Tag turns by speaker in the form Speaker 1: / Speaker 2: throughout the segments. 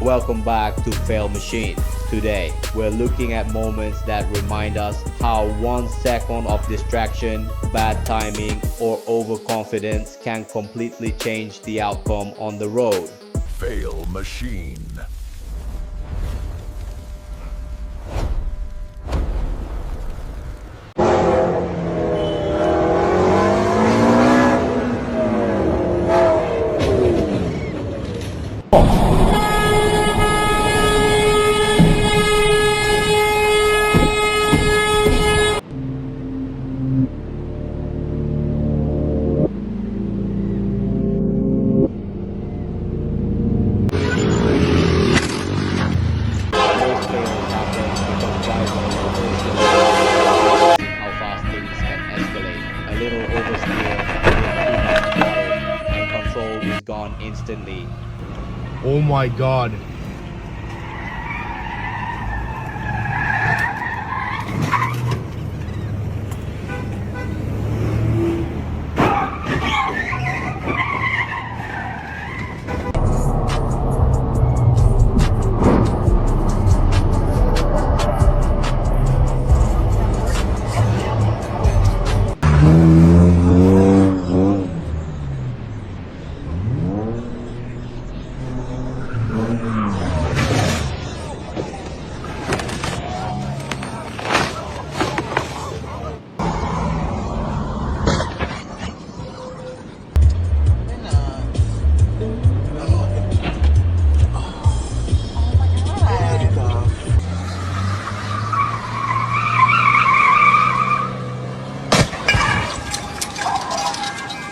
Speaker 1: Welcome back to Fail Machine. Today, we're looking at moments that remind us how 1 second of distraction, bad timing, or overconfidence can completely change the outcome on the road.
Speaker 2: Fail Machine.
Speaker 1: Most fails happen because drivers underestimate how fast things can escalate. A little oversteer, a little too much water, and control is gone instantly.
Speaker 3: Oh my god.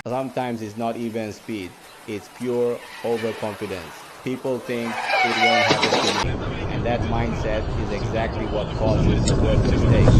Speaker 1: Sometimes it's not even speed, it's pure overconfidence. People think it won't happen to me, and that mindset is exactly what causes the worst mistakes.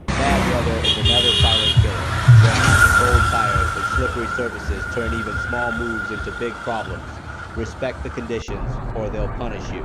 Speaker 1: Bad weather is another silent killer. When cold tires and slippery surfaces turn even small moves into big problems. Respect the conditions or they'll punish you.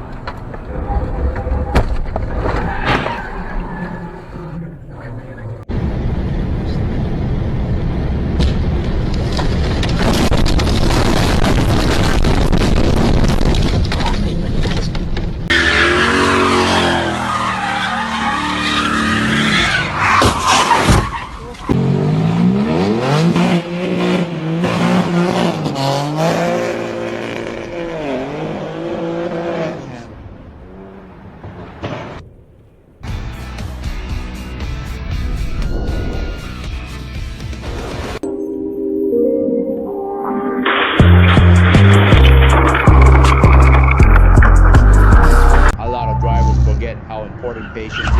Speaker 1: A lot of drivers forget how important patience is.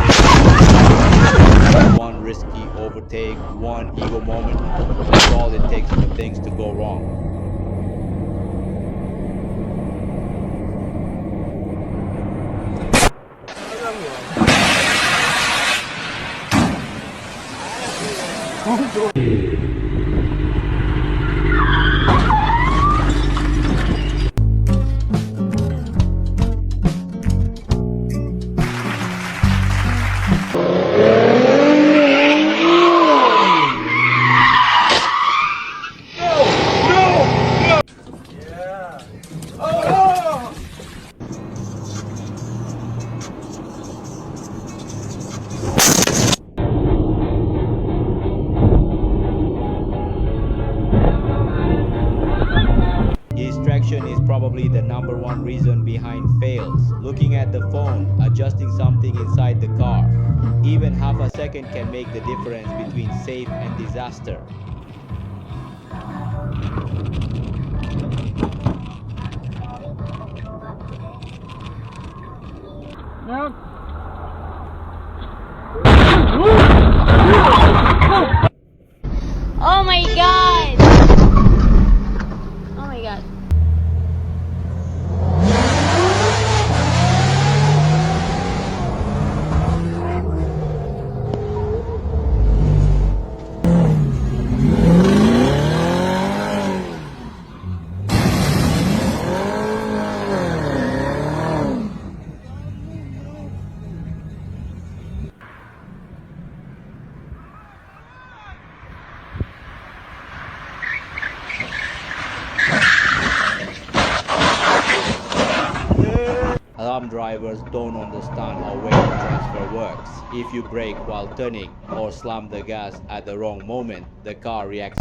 Speaker 1: One risky overtake, one ego moment, that's all it takes for things to go wrong. Distraction is probably the #1 reason behind fails. Looking at the phone, adjusting something inside the car. Even half a second can make the difference between safe and disaster.
Speaker 4: Oh my god! Oh my god.
Speaker 1: Alarm drivers don't understand how weight transfer works. If you brake while turning or slam the gas at the wrong moment, the car reacts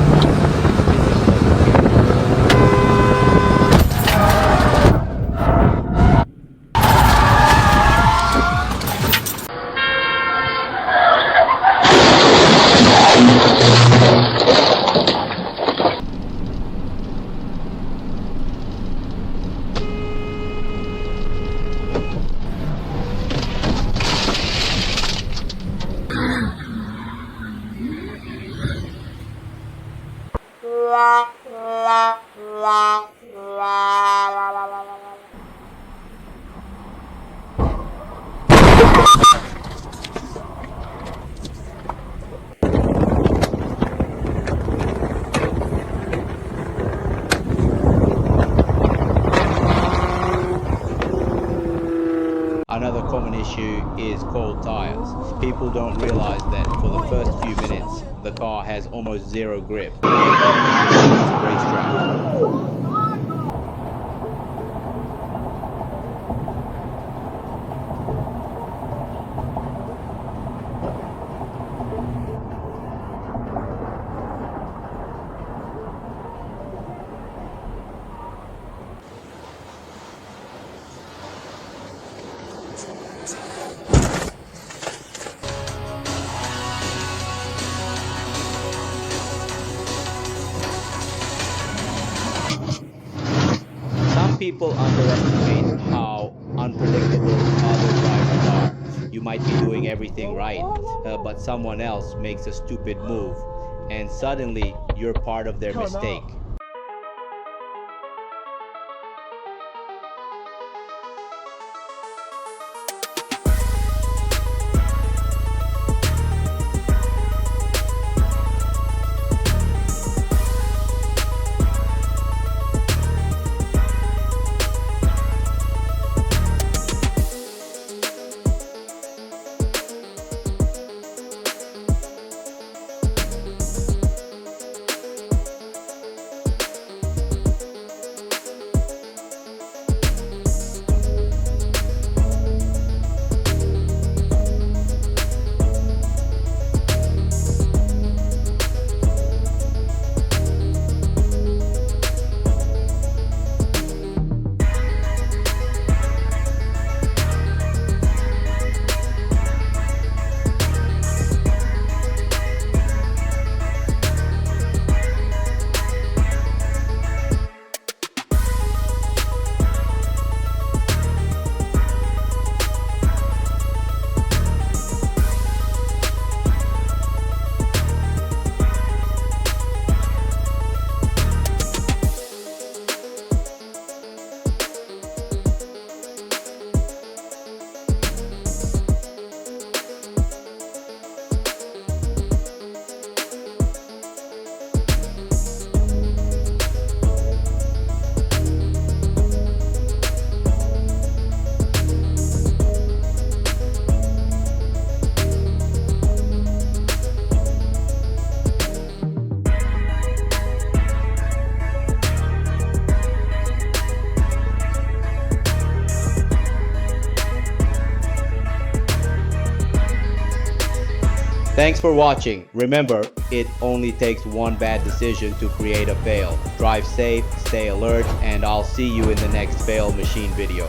Speaker 1: Another common issue is cold tires. People don't realize that for the first few minutes, the car has almost zero grip. It's a racetrack. Some people underestimate how unpredictable other drivers are. You might be doing everything right, but someone else makes a stupid move, and suddenly you're part of their mistake. Thanks for watching. Remember, it only takes one bad decision to create a fail. Drive safe, stay alert, and I'll see you in the next fail machine video.